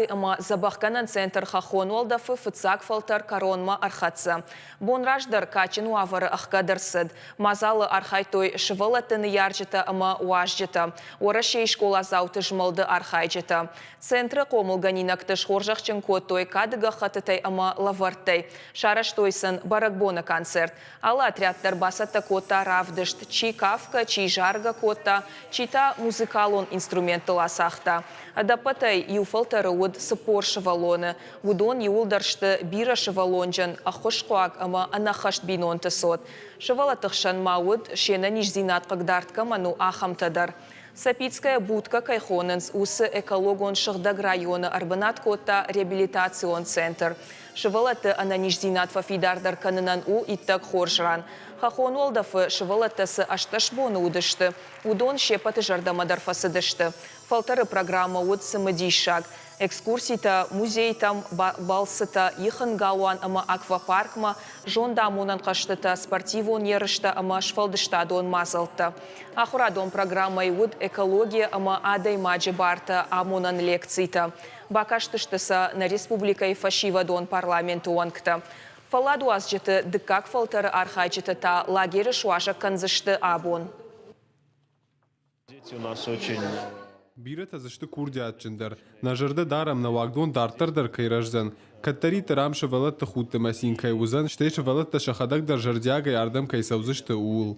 Ама забахканан центр хахон олдафы фыцак фалтар коронма архатса. Бонраждар качын уавары ахкадырсыд. Мазалы архайтой шывалатыны яржыта ама уажжыта. Орашей школа зауты жмалды архайжыта. Центры комылганинакты шхоржақчын коттой кадыга хатытай ама лавартай. Шараштойсын баракбона концерт. Ала отрядтар басата кота равдышт. Чи кавка, чи жарга кота, чита музыкалон инструмент ласахта. Адапатай юфалтары уд сапор шывалоны. Удон юлдаршты бира шывалонжан, ахошқуак ама анахашт бинон тысот. Шывалатықшан мауд шена нижзинат қагдартка ману ахамтадар. Сапицкая будка кайхоненс усы экологон шыгдаг районы арбанат кота реабилитацион центр. Шывалаты ана нижзинат фафидардар канынан у иттак хоржран. Хахон олдафы шывалатасы ашташбоны удышты. Удон шепаты жардамадар фасыдышты. Фалтары программа уд самадишак. Экскурсита, музейтам, балсыта, ихын гауан ама аквапаркма, жондамунан қаштыта, спортивон ерышта ама шфалдышта дон мазалта. Ахура дон программай уд экология ама адай маджи барта амунан лекцита. Бакаштыштыса на республика и фашива дон парламенту онкта. Фаладу азжыты дыкак фалтары архайчыты та лагері шуаша канзышты абон. Дети у нас очень... Бирата зашты курдиатчындар. Нажырды дарам на вагдон дартырдар кайражзан. Каттари тарам шывалатты хутты масин кайвузан, штей шывалатты шахадагдар жардяга ярдам кайсавзышты уул.